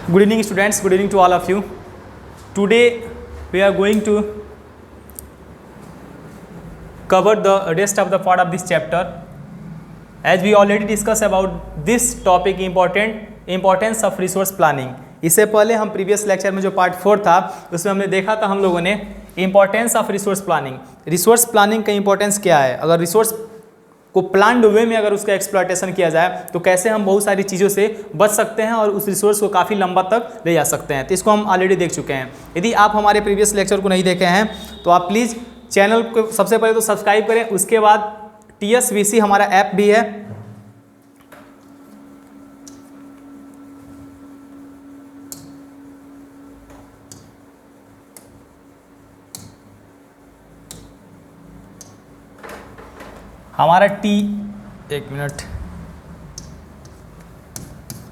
Good evening students, good evening to all of you. Today we are going to cover the rest of the part of this chapter. As we already discussed about this topic importance of resource planning. इससे पहले हम previous lecture में जो part 4 था उसमें हमने देखा था हम लोगों ने importance of resource planning. Resource planning का इंपॉर्टेंस क्या है, अगर रिसोर्स को प्लान्ड वे में अगर उसका एक्सप्लॉयटेशन किया जाए तो कैसे हम बहुत सारी चीज़ों से बच सकते हैं और उस रिसोर्स को काफ़ी लंबा तक ले जा सकते हैं. तो इसको हम ऑलरेडी देख चुके हैं. यदि आप हमारे प्रीवियस लेक्चर को नहीं देखे हैं तो आप प्लीज़ चैनल को सबसे पहले तो सब्सक्राइब करें. उसके बाद TSVC हमारा ऐप भी है, हमारा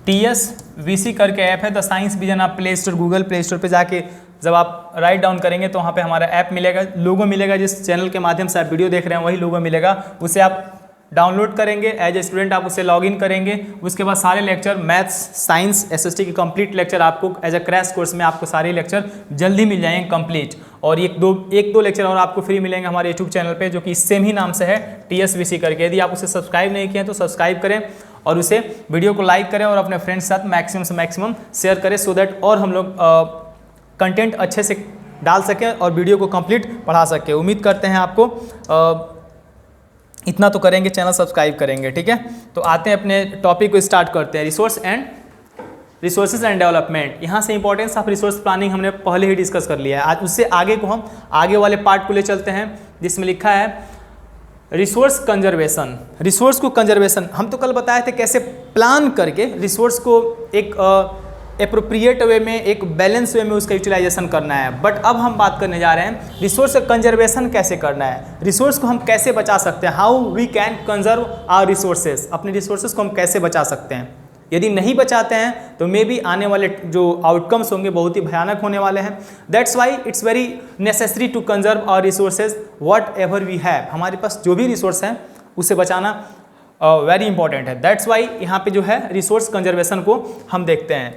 TSVC करके ऐप है, द साइंस विजन. आप play store Google play store पे जाके जब आप राइट डाउन करेंगे तो वहाँ पे हमारा ऐप मिलेगा, लोगो मिलेगा. जिस चैनल के माध्यम से आप वीडियो देख रहे हैं वही लोगो मिलेगा. उसे आप डाउनलोड करेंगे, एज ए स्टूडेंट आप उसे लॉगिन करेंगे. उसके बाद सारे लेक्चर मैथ्स साइंस SST के कंप्लीट लेक्चर आपको एज अ क्रैश कोर्स में आपको सारे लेक्चर जल्दी मिल जाएंगे कंप्लीट. और एक दो लेक्चर और आपको फ्री मिलेंगे हमारे यूट्यूब चैनल पे जो कि सेम ही नाम से है TSVC करके. यदि आप उसे सब्सक्राइब नहीं किए हैं तो सब्सक्राइब करें और उसे वीडियो को लाइक करें और अपने फ्रेंड्स के साथ मैक्सिमम से मैक्सिमम शेयर करें सो दैट और हम लोग कंटेंट अच्छे से डाल सकें और वीडियो को कंप्लीट पढ़ा सकें. उम्मीद करते हैं आपको इतना तो करेंगे, चैनल सब्सक्राइब करेंगे. ठीक है, तो आते हैं अपने टॉपिक को स्टार्ट करते हैं. Resources and development. यहाँ से इंपॉर्टेंस ऑफ रिसोर्स प्लानिंग हमने पहले ही डिस्कस कर लिया है. आज उससे आगे को हम आगे वाले पार्ट को ले चलते हैं जिसमें लिखा है रिसोर्स कंजर्वेशन. रिसोर्स को कंजर्वेशन हम तो कल बताए थे कैसे प्लान करके रिसोर्स को एक एप्रोप्रिएट वे में, एक बैलेंस वे में उसका यूटिलाइजेशन करना है. बट अब हम बात करने जा रहे हैं रिसोर्स कंजर्वेशन कैसे करना है, रिसोर्स को हम कैसे बचा सकते हैं, how we can conserve our resources. अपने रिसोर्सेज को हम कैसे बचा सकते हैं. यदि नहीं बचाते हैं तो मे बी आने वाले जो आउटकम्स होंगे बहुत ही भयानक होने वाले हैं. That's why it's very necessary to conserve our resources whatever we have. हमारे पास जो भी रिसोर्स हैं उसे बचाना वेरी इंपॉर्टेंट है. दैट्स वाई यहाँ पे जो है रिसोर्स कंजर्वेशन को हम देखते हैं.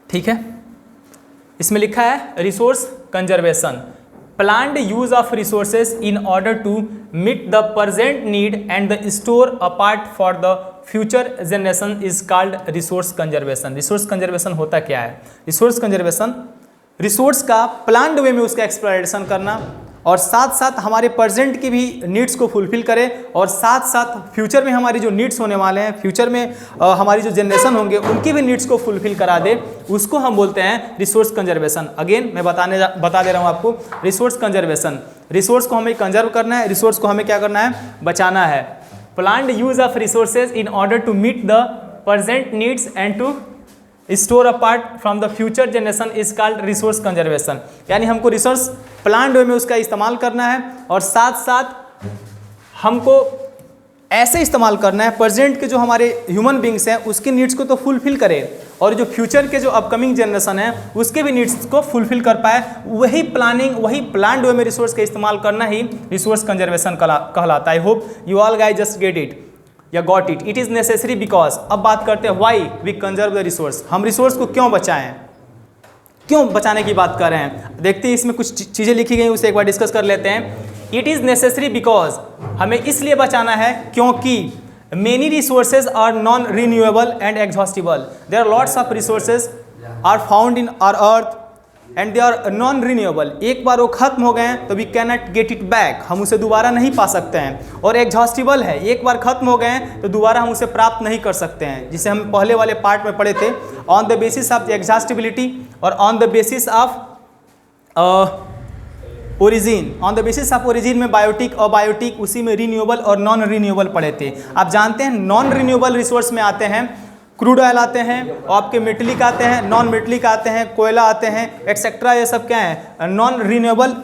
ठीक है, इसमें लिखा है resource conservation, planned use of resources in order to meet the present need and the store apart for the future generation is called resource conservation. Resource conservation होता क्या है? रिसोर्स कंजर्वेशन रिसोर्स का प्लान्ड वे में उसका exploitation करना और साथ साथ हमारे प्रेजेंट की भी नीड्स को फुलफिल करे और साथ साथ फ्यूचर में हमारी जो नीड्स होने वाले हैं, फ्यूचर में हमारी जो जनरेशन होंगे उनकी भी नीड्स को फुलफिल करा दे, उसको हम बोलते हैं रिसोर्स कंजर्वेशन. अगेन मैं बता दे रहा हूँ आपको, रिसोर्स कंजर्वेशन, रिसोर्स को हमें कंजर्व करना है, रिसोर्स को हमें क्या करना है, बचाना है. Planned use of resources in order to meet the present needs and to store apart from the future generation is called resource conservation. यानी हमको रिसोर्स प्लान्ड वे में उसका इस्तेमाल करना है और साथ साथ हमको ऐसे इस्तेमाल करना है प्रेजेंट के जो हमारे ह्यूमन बींग्स हैं उसकी नीड्स को तो फुलफिल करे और जो फ्यूचर के जो अपकमिंग जनरेशन है उसके भी नीड्स को फुलफिल कर पाए. वही प्लानिंग, वही प्लान्ड वे में रिसोर्स का इस्तेमाल करना ही रिसोर्स कंजर्वेशन कहलाता है. I hope you all guys just get it या got it. It is necessary because. अब बात करते हैं why we conserve the resource. हम रिसोर्स को क्यों बचाएं, क्यों बचाने की बात कर रहे हैं. देखते हैं इसमें कुछ चीज़ें लिखी गई, उसे एक बार डिस्कस कर लेते हैं. इट इज़ नेसेसरी बिकॉज, हमें इसलिए बचाना है क्योंकि many resources are non renewable and exhaustible. There are lots of resources are found in our earth and they are non renewable. एक बार वो खत्म हो गए हैं तो we can not get it back, हम उसे दोबारा नहीं पा सकते हैं. और एग्जॉस्टिबल है, एक बार खत्म हो गए हैं तो दोबारा हम उसे प्राप्त नहीं कर सकते हैं, जिसे हम पहले वाले पार्ट में पढ़े थे. On the basis of the exhaustibility और on the basis of origin. On the basis of origin में बायोटिक और बायोटिक, उसी में रिन्यूएबल और नॉन रिन्यूएबल पढ़े थे. आप जानते हैं नॉन रिन्यूएबल रिसोर्स में आते हैं क्रूड ऑयल आते हैं, आपके मेटलिक आते हैं, नॉन मेटलिक आते हैं, कोयला आते हैं, एक्सेट्रा. ये सब क्या है, नॉन रिन्यूएबल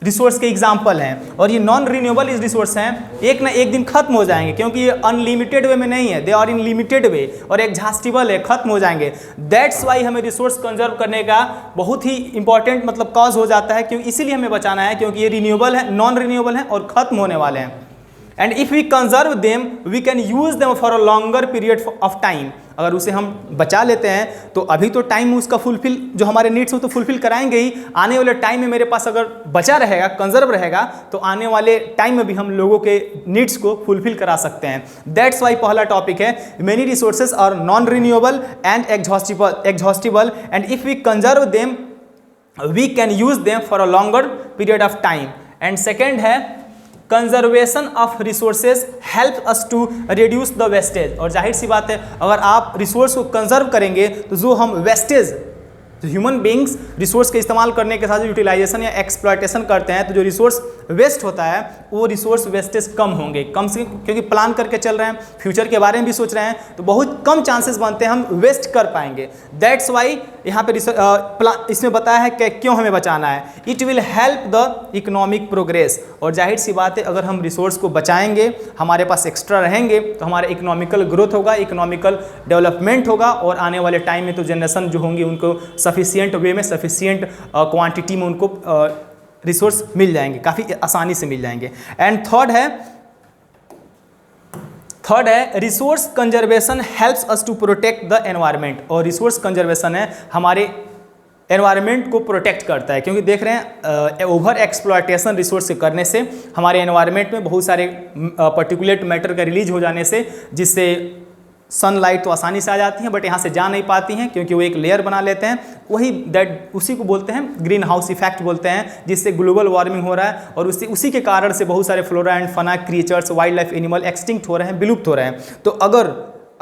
रिसोर्स के एग्जाम्पल हैं. और ये नॉन रिन्यूएबल रिसोर्स हैं, एक ना एक दिन खत्म हो जाएंगे क्योंकि ये अनलिमिटेड वे में नहीं है, they are in limited way, और एग्जॉस्टिबल है, खत्म हो जाएंगे. दैट्स वाई हमें रिसोर्स कंजर्व करने का बहुत ही इंपॉर्टेंट मतलब कॉज हो जाता है, क्योंकि इसीलिए हमें बचाना है क्योंकि ये रिन्यूएबल है, नॉन रिन्यूएबल है और खत्म होने वाले हैं. And if we conserve them we can use them for a longer period of time. अगर उसे हम बचा लेते हैं तो अभी तो टाइम उसका फुलफिल, जो हमारे नीड्स हो तो फुलफिल कराएंगे ही, आने वाले टाइम में मेरे पास अगर बचा रहेगा, कंजर्व रहेगा, तो आने वाले टाइम में भी हम लोगों के नीड्स को फुलफिल करा सकते हैं। दैट्स वाई पहला टॉपिक है many resources are non renewable and exhaustible and if we conserve them we can use them for a longer period of time. And second है conservation of resources help us to reduce the wastage. और जाहिर सी बात है, अगर आप resource को conserve करेंगे तो जो हम वेस्टेज, जो ह्यूमन बींग्स रिसोर्स के इस्तेमाल करने के साथ जो यूटिलाइजेशन या एक्सप्लॉयटेशन करते हैं, तो जो रिसोर्स वेस्ट होता है वो रिसोर्स वेस्टेज कम होंगे, कम से, क्योंकि प्लान करके चल रहे हैं, फ्यूचर के बारे में भी सोच रहे हैं, तो बहुत कम चांसेस बनते हैं हम वेस्ट कर पाएंगे। दैट्स वाई यहाँ पे इसमें बताया है कि क्यों हमें बचाना है। It will help the economic progress. और जाहिर सी बात है, अगर हम रिसोर्स को बचाएंगे, हमारे पास एक्स्ट्रा रहेंगे, तो हमारा इकोनॉमिकल ग्रोथ होगा, इकोनॉमिकल डेवलपमेंट होगा, और आने वाले टाइम में तो जनरेशन जो होंगी उनको सफिशिएंट वे में, सफिशिएंट क्वांटिटी में उनको रिसोर्स मिल जाएंगे, काफ़ी आसानी से मिल जाएंगे। एंड थर्ड है resource conservation helps us to protect the environment. और रिसोर्स कंजर्वेशन है हमारे एनवायरनमेंट को प्रोटेक्ट करता है, क्योंकि देख रहे हैं ओवर एक्सप्लॉयटेशन रिसोर्स से करने से हमारे एनवायरनमेंट में बहुत सारे पर्टिकुलेट मैटर का रिलीज हो जाने से, जिससे सनलाइट तो आसानी से आ जाती है बट यहाँ से जा नहीं पाती हैं, क्योंकि वो एक लेयर बना लेते हैं, उसी को बोलते हैं ग्रीन हाउस इफेक्ट बोलते हैं, जिससे ग्लोबल वार्मिंग हो रहा है। और उसी के कारण से बहुत सारे flora and fauna creatures, wildlife animal extinct हो रहे हैं, विलुप्त हो रहे हैं। तो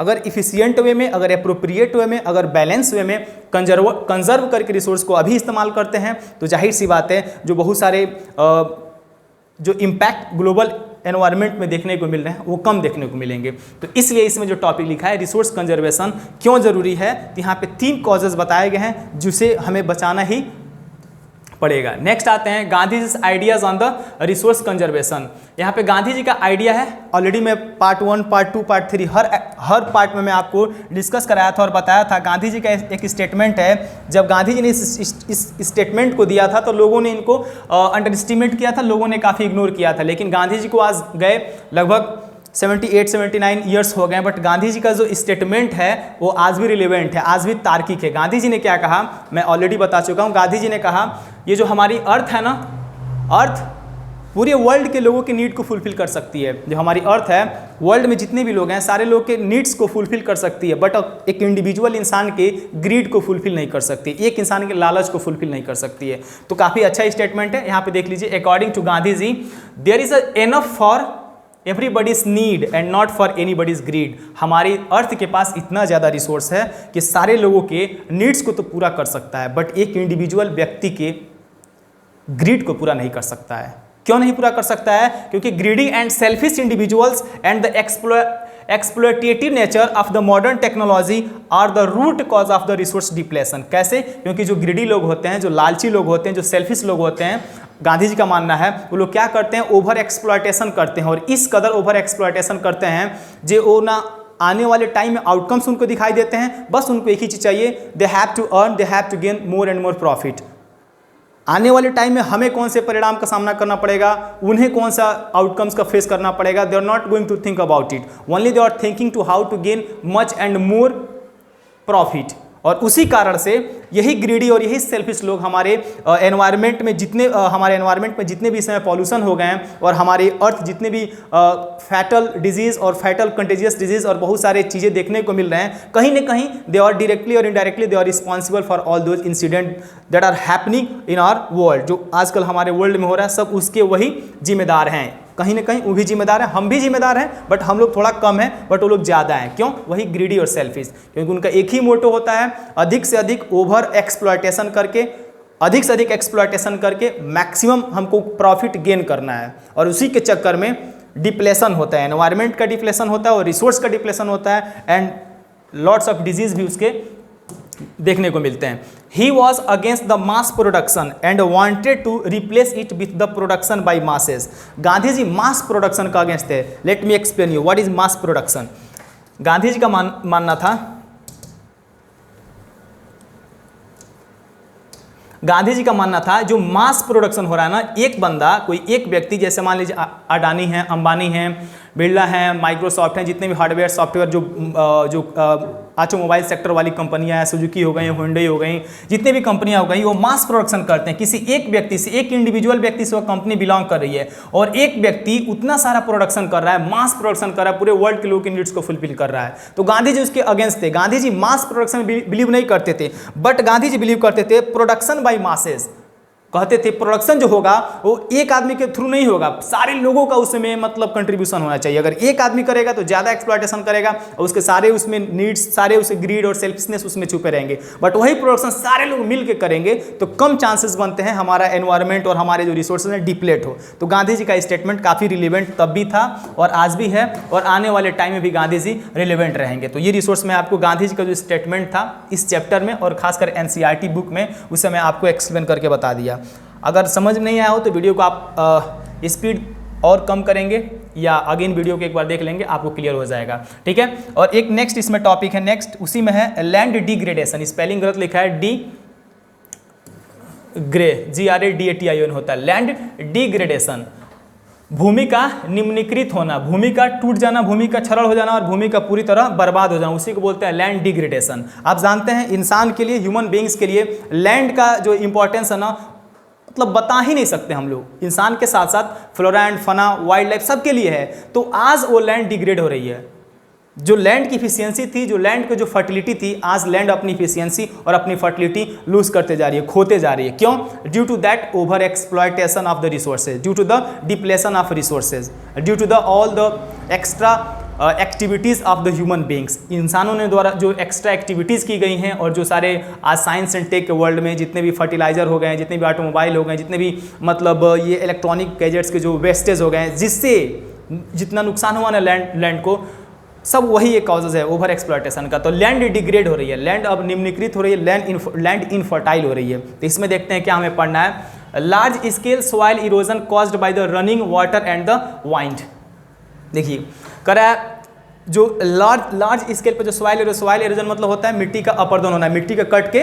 अगर इफिशियंट वे में, अगर अप्रोप्रिएट वे में, अगर बैलेंस वे में कंजर्व करके रिसोर्स को अभी इस्तेमाल करते हैं, तो जाहिर सी बात है जो बहुत सारे जो इम्पैक्ट ग्लोबल एनवायरनमेंट में देखने को मिल रहे हैं वो कम देखने को मिलेंगे। तो इसलिए इसमें जो टॉपिक लिखा है रिसोर्स कंजर्वेशन क्यों जरूरी है, तो यहाँ पे 3 कॉजेज बताए गए हैं जिसे हमें बचाना ही पड़ेगा। नेक्स्ट आते हैं Gandhi ji ideas on the resource conservation. यहाँ पे गांधी जी का आइडिया है, ऑलरेडी मैं पार्ट 1, पार्ट 2, पार्ट 3 हर पार्ट में मैं आपको डिस्कस कराया था और बताया था। गांधी जी का एक स्टेटमेंट है, जब गांधी जी ने इस स्टेटमेंट को दिया था तो लोगों ने इनको अंडर एस्टिमेट किया था, लोगों ने काफ़ी इग्नोर किया था, लेकिन गांधी जी को आज गए लगभग 78-79 ईयर्स हो गए, बट गांधी जी का जो स्टेटमेंट है वो आज भी रिलेवेंट है, आज भी तार्किक है। गांधी जी ने क्या कहा मैं ऑलरेडी बता चुका हूँ। गांधी जी ने कहा ये जो हमारी अर्थ है ना, अर्थ पूरे वर्ल्ड के लोगों के नीड को फुलफिल कर सकती है। जो हमारी अर्थ है, वर्ल्ड में जितने भी लोग हैं सारे लोग के नीड्स को फुलफिल कर सकती है, बट एक इंडिविजुअल इंसान के ग्रीड को फुलफिल नहीं कर सकती, एक इंसान के लालच को फुलफिल नहीं कर सकती है। तो काफ़ी अच्छा स्टेटमेंट है, यहाँ पे देख लीजिए। According to Gandhi ji there is enough for everybody's need and not for anybody's greed. हमारी अर्थ के पास इतना ज़्यादा रिसोर्स है कि सारे लोगों के नीड्स को तो पूरा कर सकता है, बट एक इंडिविजुअल व्यक्ति के ग्रीड को पूरा नहीं कर सकता है। क्यों नहीं पूरा कर सकता है? क्योंकि greedy and selfish individuals and the exploitative nature of the modern technology are the root cause of the resource depletion. कैसे? क्योंकि जो ग्रीडी लोग होते हैं, जो लालची लोग होते हैं, जो सेल्फिश लोग होते हैं, गांधी जी का मानना है वो लोग क्या करते हैं, ओवर एक्सप्लॉयटेशन करते हैं, और इस कदर ओवर एक्सप्लॉयटेशन करते हैं जो वो ना आने वाले टाइम में आउटकम्स उनको दिखाई देते हैं, बस उनको एक ही चीज़ चाहिए, they have to earn, they have to gain more and more profit. आने वाले टाइम में हमें कौन से परिणाम का सामना करना पड़ेगा, उन्हें कौन सा आउटकम्स का फेस करना पड़ेगा, they are not going to think about it, only they are thinking to how to gain much and more profit. और उसी कारण से यही ग्रीडी और यही सेल्फिश लोग हमारे एनवायरनमेंट में जितने भी इस समय पॉल्यूशन हो गए हैं, और हमारे अर्थ जितने भी फैटल डिजीज़ और फैटल कंटेजियस डिजीज़ और बहुत सारे चीज़ें देखने को मिल रहे हैं, कहीं ना कहीं दे आर डायरेक्टली और indirectly they are responsible for all those incident that are happening in our world. जो आजकल हमारे वर्ल्ड में हो रहा है, सब उसके वही जिम्मेदार हैं। कहीं ना कहीं वो भी जिम्मेदार है, हम भी जिम्मेदार हैं, बट हम लोग थोड़ा कम हैं, बट वो लोग ज़्यादा हैं। क्यों? वही ग्रीडी और सेल्फिश, क्योंकि उनका एक ही मोटो होता है, अधिक से अधिक ओवर एक्सप्लॉयटेशन करके, अधिक से अधिक एक्सप्लॉयटेशन करके मैक्सिमम हमको प्रॉफिट गेन करना है। और उसी के चक्कर में डिप्लेशन होता है, एनवायरनमेंट का डिप्लेशन होता है और रिसोर्स का डिप्लेशन होता है, एंड लॉट्स ऑफ डिजीज भी उसके देखने को मिलते हैं। He was against the mass production and wanted to replace it with the production by masses. Gandhi ji mass production का अगेंस्ट थे। Let me explain you what is mass production. Gandhi ji का मानना था गांधी जी का मानना था जो मास प्रोडक्शन हो रहा है ना, एक बंदा, कोई एक व्यक्ति, जैसे मान लीजिए अडानी है, अंबानी है, बिरला है, माइक्रोसॉफ्ट है, जितने भी हार्डवेयर सॉफ्टवेयर जो ऑटोमोबाइल सेक्टर वाली कंपनियां हैं, सुजुकी हो गई, हुंडई हो गई, जितने भी कंपनियां हो गई, वो मास प्रोडक्शन करते हैं। किसी एक व्यक्ति से, एक इंडिविजुअल व्यक्ति से वो कंपनी बिलोंग कर रही है और एक व्यक्ति उतना सारा प्रोडक्शन कर रहा है, मास प्रोडक्शन कर रहा है, पूरे वर्ल्ड के लोगों की नीड्स को फुलफिल कर रहा है। तो गांधी जी उसके अगेंस्ट थे। गांधी जी मास प्रोडक्शन में बिलीव नहीं करते थे, बट गांधी जी बिलीव करते थे प्रोडक्शन बाय मासेस। कहते थे प्रोडक्शन जो होगा वो एक आदमी के थ्रू नहीं होगा, सारे लोगों का उसमें मतलब कंट्रीब्यूशन होना चाहिए। अगर एक आदमी करेगा तो ज़्यादा एक्सप्लॉयटेशन करेगा और उसके सारे उसमें नीड्स, सारे उसे ग्रीड और सेल्फिशनेस उसमें छुपे रहेंगे। बट वही प्रोडक्शन सारे लोग मिल के करेंगे तो कम चांसेस बनते हैं हमारा एनवायरनमेंट और हमारे जो रिसोर्सेज हैं डिप्लेट हो। तो गांधी जी का स्टेटमेंट काफ़ी रिलेवेंट तब भी था और आज भी है और आने वाले टाइम में भी गांधी जी रिलेवेंट रहेंगे। तो ये रिसोर्स में आपको गांधी जी का जो स्टेटमेंट था इस चैप्टर में और खासकर एनसीईआरटी बुक में, उसे मैं आपको एक्सप्लेन करके बता दिया। अगर समझ में नहीं आया हो तो वीडियो को आप स्पीड और कम करेंगे या अगेन वीडियो को एक बार देख लेंगे, आपको क्लियर हो जाएगा। ठीक है। और एक नेक्स्ट इसमें टॉपिक है, नेक्स्ट उसी में है लैंड डिग्रेडेशन। स्पेलिंग गलत लिखा है, डी ग्रे, GRADATION होता है। लैंड डिग्रेडेशन, भूमि का निम्नीकृत होना, भूमि का टूट जाना, भूमि का क्षरण हो जाना और भूमि का पूरी तरह बर्बाद हो जाना, उसी को बोलते हैं लैंड डिग्रेडेशन। आप जानते हैं इंसान के लिए, ह्यूमन बीइंग्स के लिए लैंड का जो इंपॉर्टेंस है ना, मतलब बता ही नहीं सकते हम लोग। इंसान के साथ साथ flora and fauna, wildlife सबके लिए है। तो आज वो लैंड डिग्रेड हो रही है। जो लैंड की इफिशियंसी थी, जो लैंड की जो फर्टिलिटी थी, आज लैंड अपनी इफिशियंसी और अपनी फर्टिलिटी लूज करते जा रही है, खोते जा रही है। क्यों? Due to that over exploitation of the resources, due to the depletion of resources, due to the all the extra activities of the human beings. इंसानों ने द्वारा जो एक्स्ट्रा एक्टिविटीज़ की गई हैं और जो सारे आज साइंस एंड टेक के वर्ल्ड में जितने भी फर्टिलाइजर हो गए, जितने भी ऑटोमोबाइल हो गए, जितने भी मतलब ये इलेक्ट्रॉनिक गैजेट्स के जो वेस्टेज हो गए, जिससे जितना नुकसान हुआ ना लैंड को, सब वही एक कॉजेज है ओवर एक्सप्लॉयटेशन का। तो लैंड डिग्रेड हो रही है, लैंड अब निम्नीकृत हो रही है, लैंड इनफर्टाइल हो रही है। तो इसमें देखते हैं क्या हमें पढ़ना है। Large scale soil erosion caused by the running water and the wind. देखिए करा जो लार्ज स्केल पे जो सॉइल इरोजन मतलब होता है मिट्टी का अपरदन होना, मिट्टी का कट के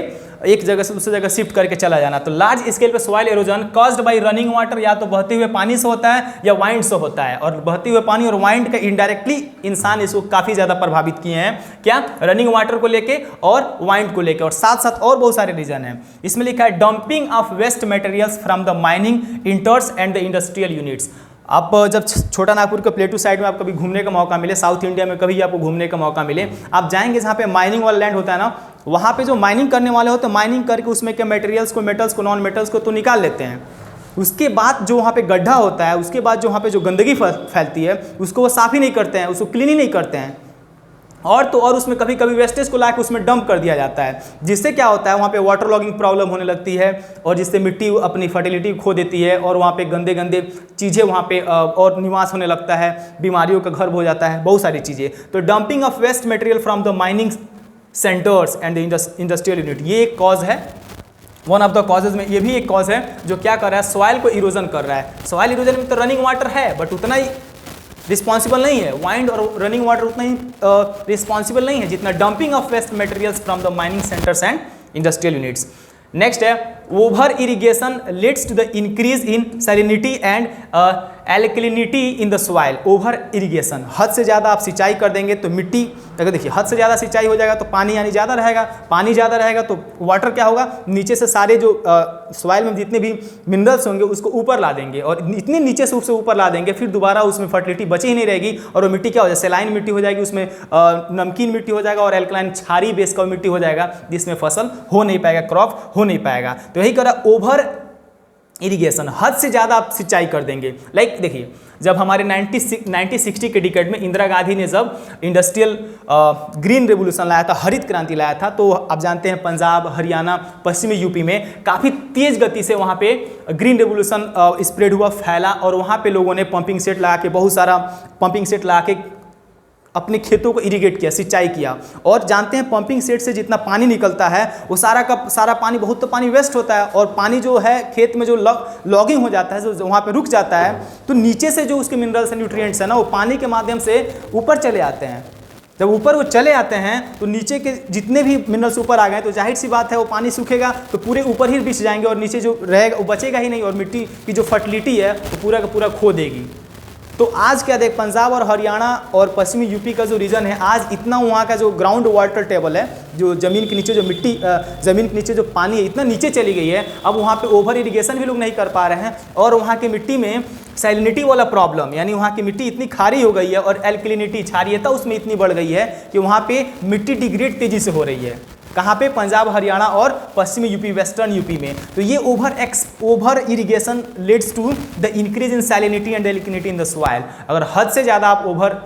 एक जगह से दूसरी जगह शिफ्ट करके चला जाना। तो लार्ज स्केल पे soil erosion caused by running water, या तो बहते हुए पानी से होता है या वाइंड से होता है। और बहते हुए पानी और वाइंड का इनडायरेक्टली इंसान इसको काफ़ी ज़्यादा प्रभावित किए हैं। क्या? रनिंग वाटर को लेके और वाइंड को लेके, और साथ साथ और बहुत सारे रीजन हैं। इसमें लिखा है dumping of waste materials from the mining centres and the industrial units. आप जब छोटा नागपुर के प्लेटू साइड में आप कभी घूमने का मौका मिले, साउथ इंडिया में कभी आपको घूमने का मौका मिले, आप जाएंगे जहाँ पे माइनिंग वाला लैंड होता है ना, वहाँ पे जो माइनिंग करने वाले होते हैं, माइनिंग करके उसमें के मटेरियल्स को, मेटल्स को, नॉन मेटल्स को तो निकाल लेते हैं। उसके बाद जो वहाँ पे गड्ढा होता है, उसके बाद जो वहाँ पे जो गंदगी फैलती है, उसको वो साफ़ ही नहीं करते हैं, उसको क्लीन ही नहीं करते हैं। और तो और उसमें कभी कभी वेस्टेज को लाके उसमें डंप कर दिया जाता है, जिससे क्या होता है वहाँ पे वाटर लॉगिंग प्रॉब्लम होने लगती है और जिससे मिट्टी अपनी फर्टिलिटी खो देती है और वहाँ पे गंदे गंदे चीज़ें वहाँ पे और निवास होने लगता है, बीमारियों का घर हो जाता है, बहुत सारी चीज़ें। तो dumping of waste material from the mining centres and the industrial unit, ये एक कॉज है, वन ऑफ द कॉजेज में ये भी एक कॉज है जो क्या कर रहा है, सॉइल को इरोजन कर रहा है। सॉइल इरोजन में तो रनिंग वाटर है बट उतना ही रिस्पॉन्सिबल नहीं है, वाइंड और रनिंग वाटर उतना ही रिस्पॉन्सिबल नहीं है जितना dumping of waste materials from the mining centres and industrial units. Next है over irrigation leads to the increase in salinity and alkalinity in the soil. Over irrigation, हद से ज़्यादा आप सिंचाई कर देंगे तो मिट्टी, अगर देखिए हद से ज़्यादा सिंचाई हो जाएगा तो पानी यानी ज़्यादा रहेगा, पानी ज़्यादा रहेगा तो वाटर क्या होगा, नीचे से सारे जो सॉइल में जितने भी मिनरल्स होंगे उसको ऊपर ला देंगे और इतने नीचे से उससे ऊपर ला देंगे, फिर दोबारा उसमें फर्टिलिटी बची ही नहीं रहेगी और वो मिट्टी क्या हो जाएगी, सेलाइन मिट्टी हो जाएगी, उसमें नमकीन मिट्टी हो जाएगा और एल्कलाइन क्षारीय बेस का मिट्टी हो जाएगा, जिसमें फसल हो नहीं पाएगा, क्रॉप हो नहीं पाएगा। तो यही करा ओवर इरिगेशन, हद से ज़्यादा आप सिंचाई कर देंगे। लाइक देखिए जब हमारे 1960 के डिकेड में इंदिरा गांधी ने जब इंडस्ट्रियल ग्रीन रेवोल्यूशन लाया था, हरित क्रांति लाया था, तो आप जानते हैं पंजाब, हरियाणा, पश्चिमी यूपी में काफ़ी तेज़ गति से वहाँ पे ग्रीन रेवोल्यूशन स्प्रेड हुआ, फैला और वहाँ पे लोगों ने पंपिंग सेट लगा के, बहुत सारा पंपिंग सेट लगा के अपने खेतों को इरिगेट किया, सिंचाई किया। और जानते हैं पंपिंग सेट से जितना पानी निकलता है वो सारा का सारा पानी, बहुत तो पानी वेस्ट होता है और पानी जो है खेत में जो लॉगिंग हो जाता है, जो वहाँ पे रुक जाता है, तो नीचे से जो उसके मिनरल्स एंड न्यूट्रिएंट्स है ना, वो पानी के माध्यम से ऊपर चले आते हैं। जब ऊपर वो चले आते हैं तो नीचे के जितने भी मिनरल्स ऊपर आ गए तो जाहिर सी बात है वो पानी सूखेगा तो पूरे ऊपर ही बिछ जाएंगे और नीचे जो रहेगा वो बचेगा ही नहीं और मिट्टी की जो फर्टिलिटी है वो पूरा का पूरा खो देगी। तो आज क्या देख पंजाब और हरियाणा और पश्चिमी यूपी का जो रीजन है, आज इतना वहाँ का जो ग्राउंड वाटर टेबल है, जो ज़मीन के नीचे जो मिट्टी ज़मीन के नीचे जो पानी है इतना नीचे चली गई है, अब वहाँ पे ओवर इरिगेशन भी लोग नहीं कर पा रहे हैं और वहाँ की मिट्टी में सैलिनिटी वाला प्रॉब्लम, यानी वहाँ की मिट्टी इतनी खारी हो गई है और एल्कलिनिटी क्षारीयता उसमें इतनी बढ़ गई है कि वहाँ पे मिट्टी डिग्रेड तेजी से हो रही है। कहाँ पे? पंजाब हरियाणा और पश्चिमी यूपी, वेस्टर्न यूपी में। तो ये over irrigation leads to the increase in salinity and alkalinity in the soil. अगर हद से ज़्यादा आप ओवर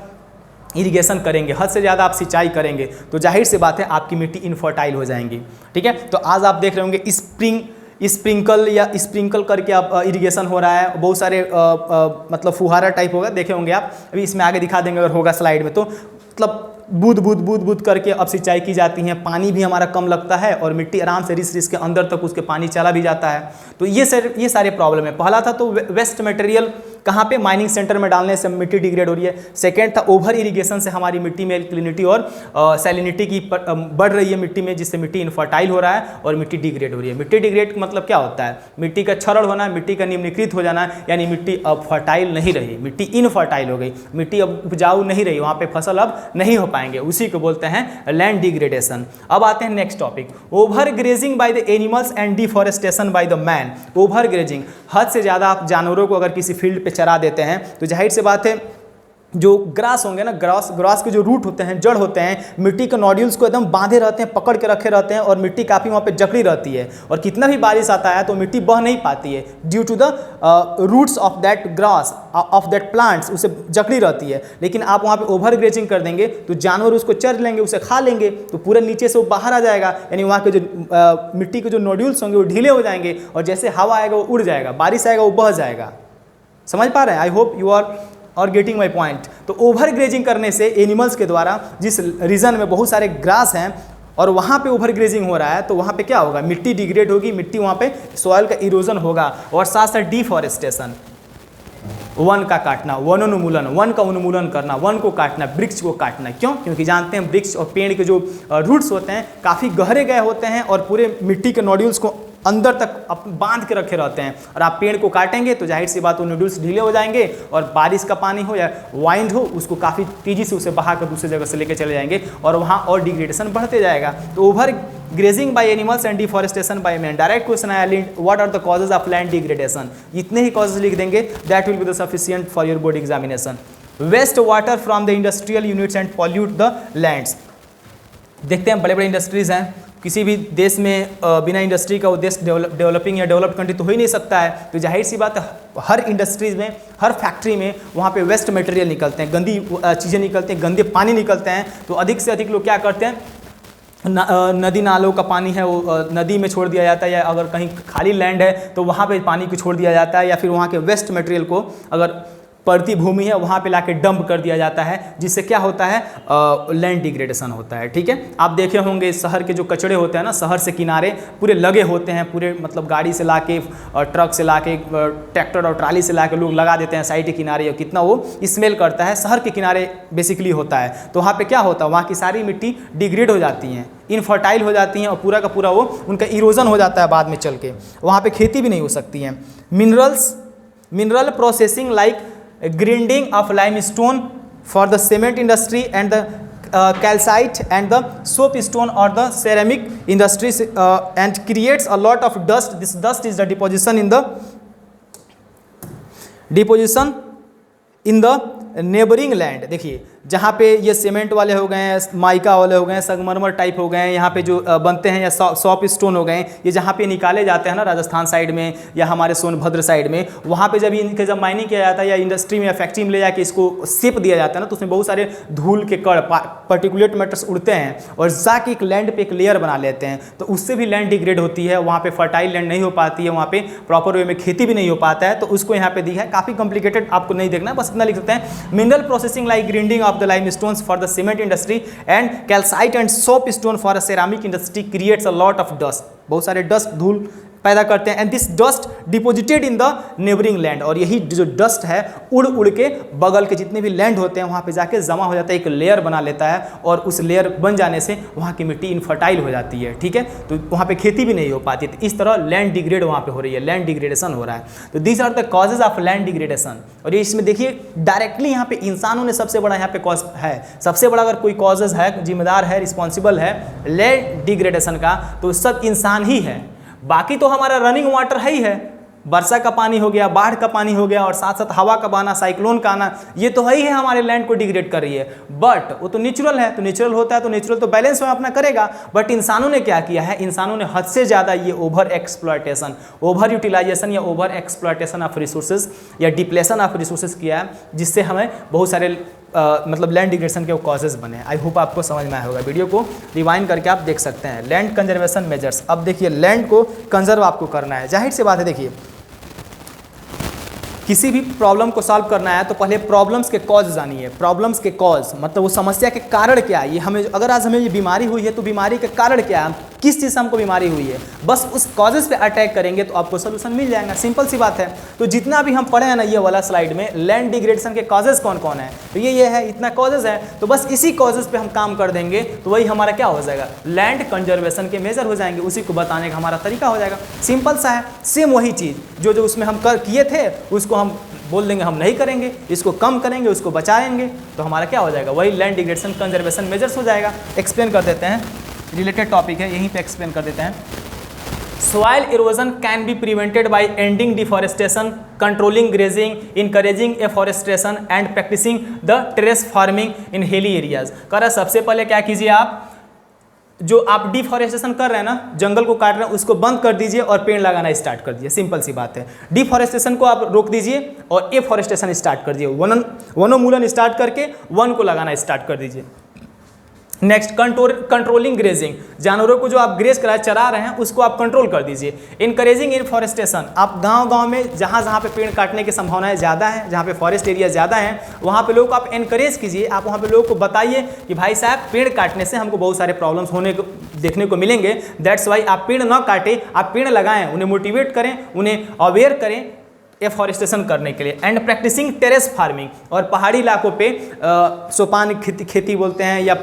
इरिगेशन करेंगे, हद से ज़्यादा आप सिंचाई करेंगे तो जाहिर सी बात है आपकी मिट्टी इनफर्टाइल हो जाएंगी। ठीक है, तो आज आप देख रहे होंगे स्प्रिंकल करके आप इरिगेशन हो रहा है, बहुत सारे मतलब फुहारा टाइप होगा, देखे होंगे आप, अभी इसमें आगे दिखा देंगे अगर होगा स्लाइड में। तो मतलब बूंद बूंद करके अब सिंचाई की जाती है, पानी भी हमारा कम लगता है और मिट्टी आराम से रिस के अंदर तक उसके पानी चला भी जाता है। तो ये सारे प्रॉब्लम है। पहला था तो वेस्ट मटेरियल कहाँ पे? माइनिंग सेंटर में डालने से मिट्टी डिग्रेड हो रही है। सेकेंड था ओवर इरिगेशन से हमारी मिट्टी में एल्कलिनिटी और सैलिनिटी की बढ़ रही है मिट्टी में, जिससे मिट्टी इनफर्टाइल हो रहा है और मिट्टी डिग्रेड हो रही है। मिट्टी डिग्रेड मतलब क्या होता है? मिट्टी का क्षरण होना, मिट्टी का निम्नीकृत हो जाना, यानी मिट्टी अब फर्टाइल नहीं रही, मिट्टी इनफर्टाइल हो गई, मिट्टी अब उपजाऊ नहीं रही, वहाँ पे फसल अब नहीं हो पाएंगे, उसी को बोलते हैं लैंड डिग्रेडेशन। अब आते हैं next topic, over grazing by the animals and deforestation by the man. Over grazing, हद से ज़्यादा आप जानवरों को अगर किसी फील्ड पे चरा देते हैं तो जाहिर सी बात है जो ग्रास होंगे ना, ग्रास के जो रूट होते हैं, जड़ होते हैं, मिट्टी के नोड्यूल्स को एकदम बांधे रहते हैं, पकड़ के रखे रहते हैं और मिट्टी काफ़ी वहाँ पे जकड़ी रहती है और कितना भी बारिश आता है तो मिट्टी बह नहीं पाती है due to the roots of that grass of that plants, उसे जकड़ी रहती है। लेकिन आप वहाँ पे ओवर ग्रेजिंग कर देंगे तो जानवर उसको चर लेंगे, उसे खा लेंगे तो पूरे नीचे से वो बाहर आ जाएगा, यानी वहाँ के जो मिट्टी के जो नोड्यूल्स होंगे वो ढीले हो जाएंगे और जैसे हवा आएगा वो उड़ जाएगा, बारिश आएगा वो बह जाएगा। समझ पा रहे हैं? I hope you are getting my point. तो ओवर ग्रेजिंग करने से एनिमल्स के द्वारा जिस रीजन में बहुत सारे ग्रास हैं और वहाँ पे ओवर ग्रेजिंग हो रहा है तो वहाँ पे क्या होगा? मिट्टी डिग्रेड होगी, मिट्टी वहाँ पे सॉइल का इरोजन होगा और साथ साथ डिफॉरेस्टेशन, वन का काटना, वनोन्मूलन, वन का उन्मूलन करना, वन को काटना, वृक्ष को काटना। क्यों? क्योंकि जानते हैं वृक्ष और पेड़ के जो रूट्स होते हैं काफ़ी गहरे गए होते हैं और पूरे मिट्टी के नोड्यूल्स को अंदर तक बांध के रखे रहते हैं और आप पेड़ को काटेंगे तो जाहिर सी बात वो नोड्यूल्स ढीले हो जाएंगे और बारिश का पानी हो या वाइंड हो उसको काफ़ी तेज़ी से उसे बहा कर दूसरी जगह से लेके चले जाएंगे और वहाँ और डिग्रेडेशन बढ़ते जाएगा। तो over grazing by animals and deforestation by man. Direct question आया, what are the causes of land degradation? इतने ही कॉजेज लिख देंगे, that will be the sufficient for your board examination. Waste water from the industrial units and pollute the lands. देखते हैं बड़े बड़े industries हैं, किसी भी देश में बिना इंडस्ट्री का वो देश डेवलपिंग या डेवलप्ड कंट्री तो हो ही नहीं सकता है। तो जाहिर सी बात है हर इंडस्ट्रीज में, हर फैक्ट्री में वहाँ पे वेस्ट मटेरियल निकलते हैं, गंदी चीज़ें निकलते हैं, गंदे पानी निकलते हैं। तो अधिक से अधिक लोग क्या करते हैं, नदी नालों का पानी है वो नदी में छोड़ दिया जाता है या अगर कहीं खाली लैंड है तो वहाँ पे पानी को छोड़ दिया जाता है या फिर वहाँ के वेस्ट मटेरियल को अगर पड़ती भूमि है वहाँ पे लाके डंप कर दिया जाता है, जिससे क्या होता है? लैंड डिग्रेडेशन होता है। ठीक है, आप देखे होंगे शहर के जो कचड़े होते हैं ना, शहर से किनारे पूरे लगे होते हैं, पूरे मतलब गाड़ी से लाके और ट्रक से लाके, ट्रैक्टर और ट्राली से लाके लोग लगा देते हैं साइड के किनारे और कितना वो स्मेल करता है। शहर के किनारे बेसिकली होता है तो वहाँ पर क्या होता है? वहाँ की सारी मिट्टी डिग्रेड हो जाती हैं, इनफर्टाइल हो जाती हैं और पूरा का पूरा वो उनका इरोजन हो जाता है बाद में चल के, वहाँ पर खेती भी नहीं हो सकती है। Mineral processing like grinding of limestone for the cement industry and the calcite and the soapstone or the ceramic industries and creates a lot of dust. This dust is the deposition in the neighbouring land. देखिए जहाँ पे ये cement वाले हो गए हैं, mica वाले हो गए हैं, संगमरमर टाइप हो गए हैं, यहाँ पे जो बनते हैं या सॉप स्टोन हो गए हैं, ये जहाँ पे निकाले जाते हैं ना राजस्थान साइड में या हमारे सोनभद्र साइड में, वहाँ पे जब इनके जब माइनिंग किया जाता है या इंडस्ट्री में या फैक्ट्री में ले जाके इसको शेप दिया जाता है ना, तो उसमें बहुत सारे धूल के कण, पर्टिकुलेट मैटर्स उड़ते हैं और जाके एक लैंड पे एक लेयर बना लेते हैं, तो उससे भी लैंड डिग्रेड होती है, वहाँ पे फर्टाइल लैंड नहीं हो पाती है, वहाँ पे प्रॉपर वे में खेती भी नहीं हो पाता है। तो उसको यहाँ पे दिया है, काफ़ी कॉम्प्लिकेटेड आपको नहीं देखना, बस इतना लिख सकते हैं, mineral processing like grinding of the limestones for the cement industry and calcite and soap stone for a ceramic industry creates a lot of dust. बहुत सारे डस्ट, धूल पैदा करते हैं, and this dust deposited in the neighbouring land, और यही जो dust है उड़ उड़ के बगल के जितने भी लैंड होते हैं वहाँ पे जाके जमा हो जाता है, एक लेयर बना लेता है, और उस लेयर बन जाने से वहाँ की मिट्टी इनफर्टाइल हो जाती है, ठीक है, तो वहाँ पे खेती भी नहीं हो पाती। तो इस तरह लैंड डिग्रेड वहाँ पे हो रही है, लैंड डिग्रेडेशन हो रहा है। तो these are the causes of land degradation, और ये इसमें देखिए डायरेक्टली यहाँ पे इंसानों ने सबसे बड़ा यहाँ पे कॉज है, सबसे बड़ा अगर कोई कॉजेज है, जिम्मेदार है, रिस्पॉन्सिबल है लैंड डिग्रेडेशन का, तो सब इंसान ही है। बाकी तो हमारा रनिंग वाटर है ही है, वर्षा का पानी हो गया, बाढ़ का पानी हो गया, और साथ साथ हवा का बहाना, साइक्लोन का आना, ये तो है ही है हमारे लैंड को डिग्रेड कर रही है। बट वो तो नेचुरल है, तो नेचुरल होता है तो नेचुरल तो बैलेंस में अपना करेगा। बट इंसानों ने क्या किया है, इंसानों ने हद से ज़्यादा ये ओवर एक्सप्लॉयटेशन, ओवर यूटिलाइजेशन या ओवर एक्सप्लॉयटेशन ऑफ रिसोर्सेज या डिप्लेशन ऑफ रिसोर्सेज किया है, जिससे हमें बहुत सारे मतलब लैंड डिग्रेडेशन के कॉजेज बने। आई होप आपको समझ में आया होगा। वीडियो को रिवाइंड करके आप देख सकते हैं। लैंड कंजर्वेशन मेजर्स, अब देखिए लैंड को कंजर्व आपको करना है, जाहिर सी बात है। देखिए किसी भी प्रॉब्लम को सॉल्व करना है तो पहले प्रॉब्लम्स के कॉज जानिए। प्रॉब्लम्स के कॉज मतलब वो समस्या के कारण क्या है, ये हमें अगर आज हमें ये बीमारी हुई है तो बीमारी के कारण क्या है, किस चीज़ से हमको बीमारी हुई है, बस उस कॉजेज पे अटैक करेंगे तो आपको सोल्यूशन मिल जाएगा। सिंपल सी बात है। तो जितना भी हम पढ़े हैं ना ये वाला स्लाइड में, लैंड डिग्रेडेशन के कॉजेज कौन कौन है, तो ये है, इतना कॉजेज है, तो बस इसी कॉजेज पे हम काम कर देंगे तो वही हमारा क्या हो जाएगा, लैंड कंजर्वेशन के मेजर हो जाएंगे। उसी को बताने का हमारा तरीका हो जाएगा। सिंपल सा है, सेम वही चीज़ जो उसमें हम किए थे उसको हम बोल देंगे हम नहीं करेंगे, इसको कम करेंगे, उसको बचाएंगे, तो हमारा क्या हो जाएगा, वही लैंड डिग्रेडेशन कंजर्वेशन मेजर्स हो जाएगा। एक्सप्लेन कर देते हैं, रिलेटेड टॉपिक है, यहीं पे एक्सप्लेन कर देते हैं। Soil erosion can be prevented by ending deforestation, controlling grazing, encouraging afforestation and practising the terrace farming in hilly areas. कह रहा सबसे पहले क्या कीजिए, आप जो आप डिफॉरेस्टेशन कर रहे हैं ना, जंगल को काट रहे हैं, उसको बंद कर दीजिए और पेड़ लगाना स्टार्ट कर दीजिए। सिंपल सी बात है। डिफॉरेस्टेशन को आप रोक दीजिए और एफॉरेस्टेशन स्टार्ट कर दीजिए। वनोन्मूलन स्टार्ट करके वन को लगाना स्टार्ट कर दीजिए। नेक्स्ट कंट्रोलिंग ग्रेजिंग, जानवरों को जो आप ग्रेज करा चरा रहे हैं उसको आप कंट्रोल कर दीजिए। इनकरेजिंग इनफॉरेस्टेशन, आप गांव-गांव में जहां पे पेड़ काटने की संभावनाएं ज़्यादा हैं, जहां पे फॉरेस्ट एरिया ज़्यादा हैं, वहां पे लोगों को आप इनकरेज कीजिए। आप वहां पे लोगों को बताइए कि भाई साहब पेड़ काटने से हमको बहुत सारे प्रॉब्लम्स होने को देखने को मिलेंगे, दैट्स वाई आप पेड़ ना काटें, आप पेड़ लगाएं, उन्हें मोटिवेट करें, उन्हें अवेयर करें एफॉरेस्टेशन करने के लिए। एंड प्रैक्टिसिंग टेरेस फार्मिंग, और पहाड़ी इलाकों पे सोपान खेती बोलते हैं, या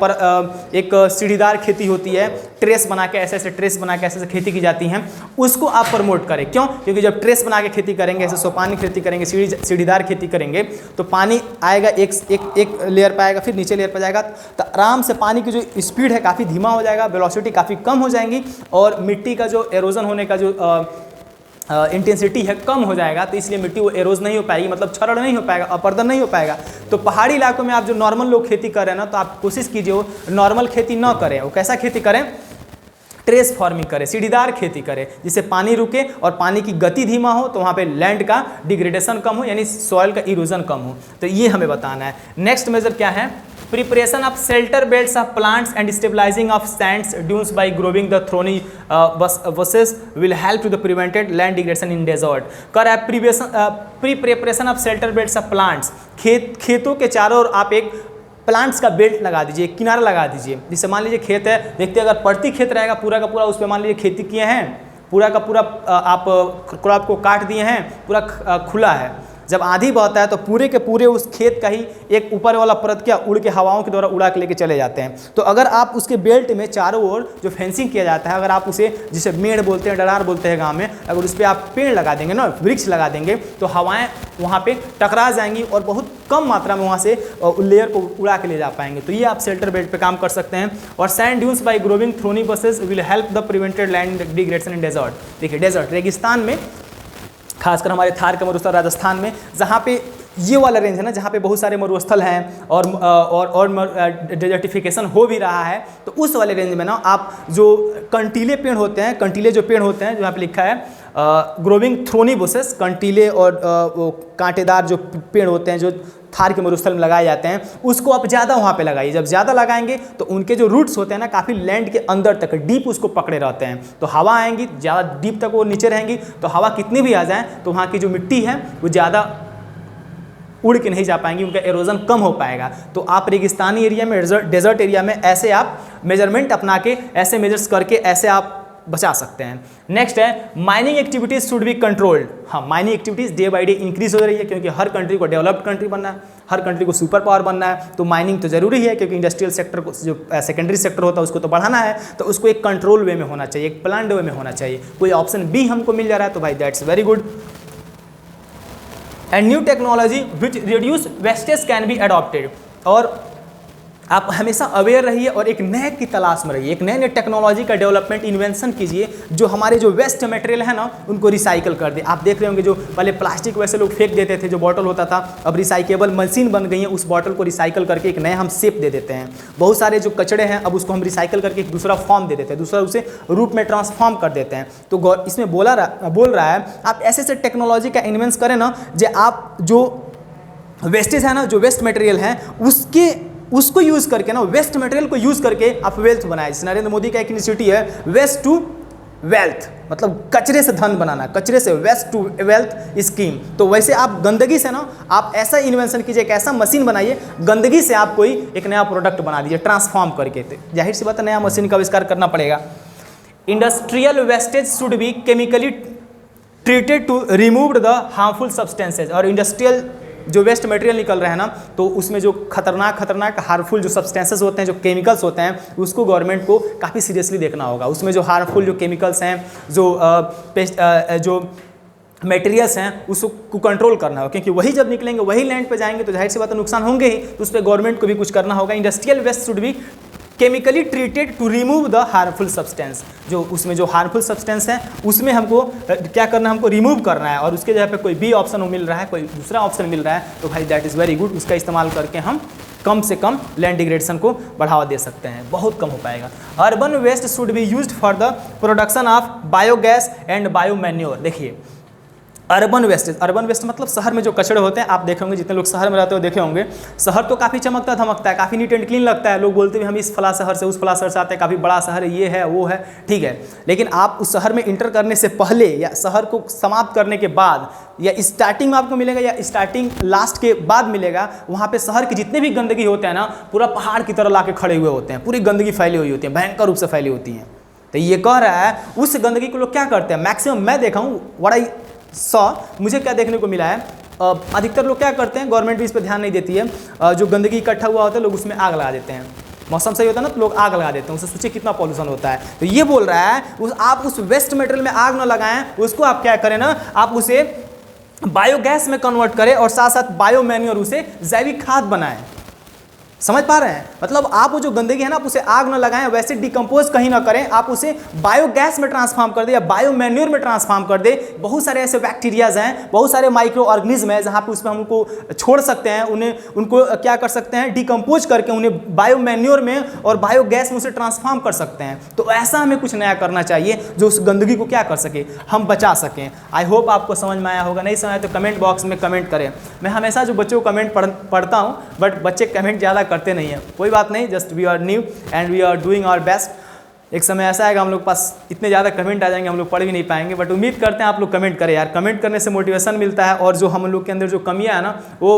एक सीढ़ीदार खेती होती है, ट्रेस बना के ऐसे ट्रेस बना के ऐसे खेती की जाती हैं, उसको आप प्रमोट करें। क्यों? क्योंकि जब ट्रेस बना के खेती करेंगे, ऐसे सोपान खेती करेंगे, सीढ़ीदार खेती करेंगे, तो पानी आएगा एक लेयर पर आएगा, फिर नीचे लेयर पर जाएगा, तो आराम से पानी की जो स्पीड है काफ़ी धीमा हो जाएगा, वेलोसिटी काफ़ी कम हो जाएंगी, और मिट्टी का जो एरोजन होने का जो इंटेंसिटी है कम हो जाएगा। तो इसलिए मिट्टी वो एरोज नहीं हो पाएगी, मतलब क्षरण नहीं हो पाएगा, अपर्दन नहीं हो पाएगा। तो पहाड़ी इलाकों में आप जो नॉर्मल लोग खेती कर रहे हैं ना, तो आप कोशिश कीजिए वो नॉर्मल खेती ना करें। वो कैसा खेती करें, ट्रेस फार्मिंग करें, सीढ़ीदार खेती करें, जिससे पानी रुके और पानी की गति धीमा हो, तो वहाँ पे लैंड का डिग्रेडेशन कम हो, यानी सॉइल का इरोजन कम हो। तो ये हमें बताना है। नेक्स्ट मेजर क्या है, preparation of shelter beds of plants and stabilising of sands dunes by growing the thorny bushes will help to the prevented land degradation in desert. कर है preparation of shelter beds of plants, खेतों के चारों ओर आप एक plants का belt लगा दीजिए, किनारा लगा दीजिए। जैसे मान लीजिए खेत है, देखते अगर प्रति खेत रहेगा पूरा का पूरा, उस पर मान लीजिए खेती किए हैं, पूरा का पूरा आप क्रॉप को काट दिए हैं, पूरा खुला है। जब आंधी बहता है तो पूरे के पूरे उस खेत का ही एक ऊपर वाला परत क्या उड़ के हवाओं के द्वारा उड़ा के लेके चले जाते हैं। तो अगर आप उसके बेल्ट में चारों ओर जो फेंसिंग किया जाता है, अगर आप उसे जिसे मेड़ बोलते हैं, डरार बोलते हैं गांव में, अगर उस पर आप पेड़ लगा देंगे ना, वृक्ष लगा देंगे, तो हवाएं वहाँ पे टकरा जाएंगी और बहुत कम मात्रा में वहाँ से लेयर को उड़ा के ले जा पाएंगे। तो ये आप शेल्टर बेल्ट पे काम कर सकते हैं। और sand dunes by growing thorny bushes will help the prevented land degradation in desert. देखिए डेजर्ट रेगिस्तान में, खासकर हमारे थार के मरुस्थल राजस्थान में, जहाँ पे ये वाला रेंज है ना, जहाँ पे बहुत सारे मरुस्थल हैं और डेजर्टिफिकेशन हो भी रहा है, तो उस वाले रेंज में ना आप जो कंटीले पेड़ होते हैं, कंटीले जो पेड़ होते हैं, जो यहाँ पे लिखा है ग्रोविंग थ्रोनी बुशेस, कंटीले और वो कांटेदार जो पेड़ होते हैं जो थार के मरुस्थल में लगाए जाते हैं, उसको आप ज़्यादा वहाँ पे लगाइए। जब ज़्यादा लगाएंगे तो उनके जो रूट्स होते हैं ना, काफ़ी लैंड के अंदर तक डीप उसको पकड़े रहते हैं, तो हवा आएंगी, ज़्यादा डीप तक वो नीचे रहेंगी, तो हवा कितनी भी आ जाए तो वहाँ की जो मिट्टी है वो ज़्यादा उड़ के नहीं जा पाएंगी, उनका एरोजन कम हो पाएगा। तो आप रेगिस्तानी एरिया में, डेजर्ट एरिया में ऐसे आप मेजरमेंट अपना के, ऐसे मेजर्स करके, ऐसे आप बचा सकते हैं। नेक्स्ट है mining activities should be controlled. हाँ, mining activities day by day increase हो रही है, क्योंकि हर कंट्री को डेवलप्ड कंट्री बनना है, हर कंट्री को सुपर पावर बनना है, तो माइनिंग तो जरूरी है, क्योंकि इंडस्ट्रियल सेक्टर को जो सेकेंडरी सेक्टर होता है उसको तो बढ़ाना है, तो उसको एक कंट्रोल वे में होना चाहिए, एक प्लान्ड वे में होना चाहिए। कोई ऑप्शन बी हमको मिल जा रहा है तो भाई that's very good. And new technology which reduce wastage can be adopted. और आप हमेशा अवेयर रहिए और एक नए की तलाश में रहिए, एक नए नए टेक्नोलॉजी का डेवलपमेंट इन्वेंशन कीजिए जो हमारे जो वेस्ट मटेरियल है ना उनको रिसाइकल कर दे। आप देख रहे होंगे जो पहले प्लास्टिक वैसे लोग फेंक देते थे, जो बॉटल होता था, अब रिसाइकेबल मशीन बन गई है, उस बॉटल को रिसाइकल करके एक नया हम शेप दे देते हैं। बहुत सारे जो कचड़े हैं अब उसको हम रिसाइकल करके एक दूसरा फॉर्म दे देते हैं, दूसरा उसे रूप में ट्रांसफॉर्म कर देते हैं। तो इसमें बोल रहा है आप ऐसे ऐसे टेक्नोलॉजी का इन्वेंशन करें ना जो आप जो वेस्टेज है ना, जो वेस्ट मटेरियल है उसको यूज़ करके ना, वेस्ट मटेरियल को यूज़ करके आप वेल्थ बनाए। जैसे नरेंद्र मोदी का एक इनिशिएटिव है वेस्ट टू वेल्थ, मतलब कचरे से धन बनाना, कचरे से वेस्ट टू वेल्थ स्कीम। तो वैसे आप गंदगी से ना आप ऐसा इन्वेंशन कीजिए, एक ऐसा मशीन बनाइए, गंदगी से आप कोई एक नया प्रोडक्ट बना दीजिए ट्रांसफॉर्म करके। तो जाहिर सी बात है नया मशीन का आविष्कार करना पड़ेगा। Industrial wastage should be chemically treated to remove the harmful substances. और इंडस्ट्रियल जो वेस्ट मटेरियल निकल रहा है ना, तो उसमें जो खतरनाक हार्मफुल जो सब्सटेंसेस होते हैं, जो केमिकल्स होते हैं, उसको गवर्नमेंट को काफ़ी सीरियसली देखना होगा। उसमें जो हार्मफुल जो केमिकल्स हैं, जो मटेरियल्स हैं, उसको कंट्रोल करना होगा, क्योंकि वही जब निकलेंगे वही लैंड पे जाएंगे तो जाहिर सी बात है नुकसान होंगे ही, तो उस पर गवर्नमेंट को भी कुछ करना होगा। Industrial waste should be chemically treated to remove the harmful substance. जो उसमें जो हार्मफुल सब्सटेंस है उसमें हमको क्या करना है, हमको रिमूव करना है, और उसके जगह पे कोई बी ऑप्शन मिल रहा है, कोई दूसरा ऑप्शन मिल रहा है, तो भाई दैट इज़ वेरी गुड। उसका इस्तेमाल करके हम कम से कम लैंड डिग्रेडेशन को बढ़ावा दे सकते हैं, बहुत कम हो पाएगा। Urban waste should be used for the production of biogas and bio manure. देखिए अर्बन वेस्ट मतलब शहर में जो कचड़े होते हैं, आप देखे होंगे जितने लोग शहर में रहते हो देखे होंगे, शहर तो काफ़ी चमकता धमकता है, काफ़ी नीट एंड क्लीन लगता है, लोग बोलते हैं हम इस फला शहर से उस फला शहर से आते हैं, काफ़ी बड़ा शहर है, ये है वो है, ठीक है। लेकिन आप उस शहर में इंटर करने से पहले या शहर को समाप्त करने के बाद या स्टार्टिंग में आपको मिलेगा या स्टार्टिंग लास्ट के बाद मिलेगा, वहाँ पे शहर की जितने भी गंदगी होते हैं ना, पूरा पहाड़ की तरह ला के खड़े हुए होते हैं, पूरी गंदगी फैली हुई होती है, भयंकर रूप से फैली होती है। तो ये कह रहा है उस गंदगी को लोग क्या करते हैं, मैक्सिमम मैं देखा हूँ मुझे क्या देखने को मिला है, अधिकतर लोग क्या करते हैं, गवर्नमेंट भी इस पर ध्यान नहीं देती है, जो गंदगी इकट्ठा हुआ होता है लोग उसमें आग लगा देते हैं। मौसम सही होता है ना तो लोग आग लगा देते हैं, उससे सोचिए कितना पॉल्यूशन होता है। तो ये बोल रहा है आप उस वेस्ट मटेरियल में आग न लगाएं, उसको आप क्या करें ना, आप उसे बायोगैस में कन्वर्ट करें और साथ साथ बायो मैन्योर, उसे जैविक खाद बनाएं। समझ पा रहे हैं, मतलब आप वो जो गंदगी है ना, आप उसे आग न लगाएं, वैसे डिकम्पोज कहीं ना करें, आप उसे बायोगैस में ट्रांसफॉर्म कर दे या बायो मैन्योर में ट्रांसफॉर्म कर दे। बहुत सारे ऐसे बैक्टीरियाज हैं, बहुत सारे माइक्रो ऑर्गेनिज्म हैं जहाँ पे उसमें हम उनको छोड़ सकते हैं, उनको क्या कर सकते हैं, डिकम्पोज करके उन्हें बायो मैन्योर में और बायोगैस में उसे ट्रांसफॉर्म कर सकते हैं। तो ऐसा हमें कुछ नया करना चाहिए जो उस गंदगी को क्या कर सके, हम बचा सकें। आई होप आपको समझ में आया होगा, नहीं समझ आया तो कमेंट बॉक्स में कमेंट करें। मैं हमेशा जो बच्चों को कमेंट पढ़ता हूँ, बट बच्चे कमेंट ज़्यादा करते नहीं है, कोई बात नहीं, just we are new and we are doing our best. एक समय ऐसा आएगा हम लोग पास इतने ज़्यादा कमेंट आ जाएंगे हम लोग पढ़ भी नहीं पाएंगे, बट उम्मीद करते हैं आप लोग कमेंट करें यार, कमेंट करने से मोटिवेशन मिलता है, और जो हम लोग के अंदर जो कमियां है ना वो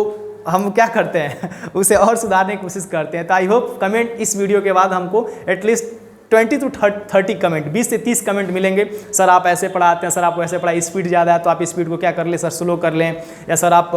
हम क्या करते हैं उसे और सुधारने की कोशिश करते हैं। तो आई होप कमेंट इस वीडियो के बाद हमको एटलीस्ट 20 to 30 कमेंट, 20 से 30 कमेंट मिलेंगे। सर आप ऐसे पढ़ाते हैं, सर आपको ऐसे पढ़ाई, स्पीड ज़्यादा है तो आप स्पीड को क्या कर लें सर, स्लो कर लें, या सर आप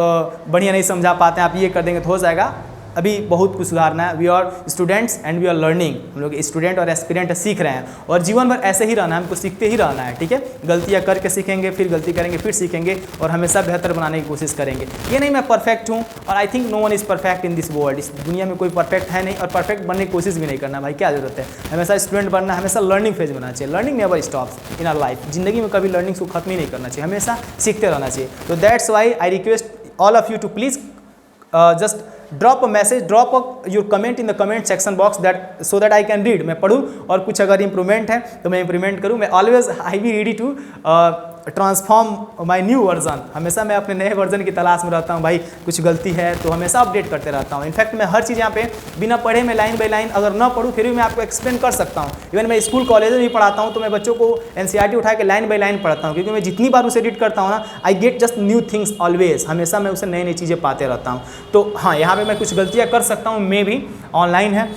बढ़िया नहीं समझा पाते हैं आप ये कर देंगे तो हो जाएगा। अभी बहुत कुछ सुधारना है। We are students and we are learning, हम लोग स्टूडेंट और एस्पिरेंट सीख रहे हैं, और जीवन भर ऐसे ही रहना है, हमको सीखते ही रहना है, ठीक है। गलतियाँ करके सीखेंगे, फिर गलती करेंगे, फिर सीखेंगे, और हमेशा बेहतर बनाने की कोशिश करेंगे। ये नहीं मैं परफेक्ट हूँ, और I think no one is perfect in this world, इस दुनिया में कोई परफेक्ट है नहीं, और परफेक्ट बनने की कोशिश भी नहीं करना, भाई क्या जरूरत है। हमेशा स्टूडेंट बनना, हमेशा लर्निंग फेज में रहना चाहिए। Learning never stops in our life, जिंदगी में कभी लर्निंग को खत्म ही नहीं करना चाहिए, हमेशा सीखते रहना चाहिए। तो that's why I request all of you to please just drop a message, drop your comment in the comment section box that so that I can read, मैं पढ़ूँ, और कुछ अगर इम्प्रूवमेंट है तो मैं इम्प्रूवमेंट करूँ। मैं always I be ready to transform my new version, हमेशा मैं अपने नए वर्जन की तलाश में रहता हूँ भाई, कुछ गलती है तो हमेशा अपडेट करते रहता हूँ। इनफैक्ट मैं हर चीज़ यहाँ पे बिना पढ़े मैं लाइन बाई लाइन अगर ना पढ़ूँ फिर भी मैं आपको एक्सप्लेन कर सकता हूँ। इवन मैं स्कूल कॉलेज में भी पढ़ाता हूँ तो मैं बच्चों को NCERT उठा के लाइन बाई लाइन पढ़ाता हूँ, क्योंकि मैं जितनी बार उसे रीड करता हूँ ना, I get just new things always, हमेशा मैं उसे नई नई चीज़ें पाते रहता हूँ। तो हाँ, यहाँ पर मैं कुछ गलतियाँ कर सकता हूँ, मैं भी ऑनलाइन है,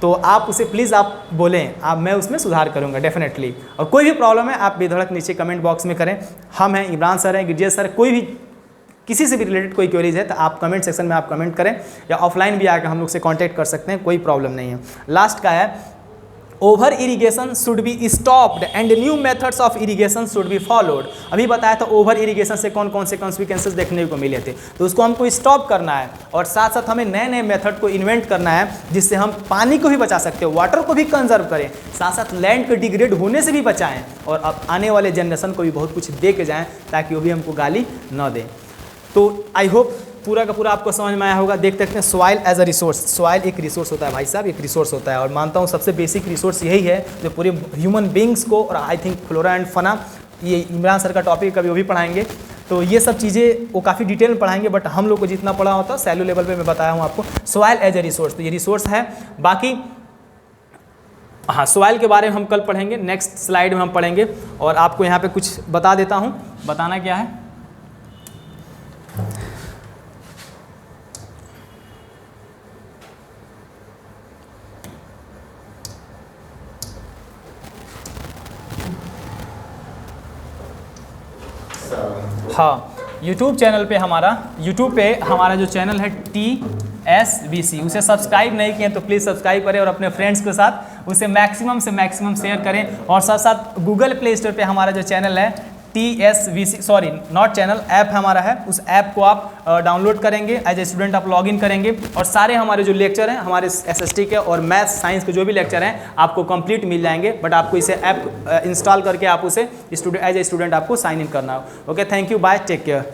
तो आप उसे प्लीज़ आप बोलें, आप मैं उसमें सुधार करूँगा डेफिनेटली। और कोई भी प्रॉब्लम है आप बेधड़क नीचे कमेंट बॉक्स में करें। हम हैं, इमरान सर हैं, गिरजेश सर, कोई भी किसी से भी रिलेटेड कोई क्वेरीज है तो आप कमेंट सेक्शन में आप कमेंट करें, या ऑफलाइन भी आकर हम लोग से कांटेक्ट कर सकते हैं, कोई प्रॉब्लम नहीं है। लास्ट का है over irrigation should be stopped and new methods of irrigation should be followed. अभी बताया था ओवर इरीगेशन से कौन कौन से कॉन्सिक्वेंसेस देखने को मिले थे, तो उसको हमको स्टॉप करना है और साथ साथ हमें नए नए मेथड को इन्वेंट करना है जिससे हम पानी को भी बचा सकते हो, वाटर को भी कंजर्व करें, साथ साथ लैंड को डिग्रेड होने से भी बचाएं और अब आने वाले जनरेशन को भी बहुत कुछ दे के जाएँ ताकि वो भी हमको गाली न दें। तो आई होप पूरा का पूरा आपको समझ में आया होगा। देख सकते हैं soil as a resource, soil एक रिसोर्स होता है भाई साहब, एक रिसोर्स होता है और मानता हूँ सबसे बेसिक रिसोर्स यही है जो पूरे ह्यूमन बींग्स को, और आई थिंक फ्लोरा एंड फना, ये इमरान सर का टॉपिक कभी वो भी पढ़ाएंगे, तो ये सब चीज़ें वो काफ़ी डिटेल में पढ़ाएंगे, बट हम लोग को जितना पढ़ा होता है सैल्यू लेवल पे मैं बताया हूँ आपको। सॉइल एज ए रिसोर्स, तो ये रिसोर्स है। बाकी हाँ, सॉइल के बारे में हम कल पढ़ेंगे, नेक्स्ट स्लाइड में हम पढ़ेंगे। और आपको यहाँ पे कुछ बता देता हूँ, बताना क्या है, हाँ, यूट्यूब पे हमारा जो चैनल है TSVC, उसे सब्सक्राइब नहीं किए तो प्लीज़ सब्सक्राइब करें और अपने फ्रेंड्स के साथ उसे मैक्सिमम से मैक्सिमम शेयर करें। और साथ साथ गूगल प्ले स्टोर पे हमारा जो चैनल है TSVC, sorry not channel, app हमारा है, उस ऐप को आप डाउनलोड करेंगे, एज ए स्टूडेंट आप लॉगिन करेंगे और सारे हमारे जो लेक्चर हैं, हमारे SST के और मैथ्स साइंस के जो भी लेक्चर हैं आपको कंप्लीट मिल जाएंगे। बट आपको इसे ऐप इंस्टॉल करके आप उसे एज ए स्टूडेंट आपको साइन इन करना हो। Okay, thank you, bye, take care.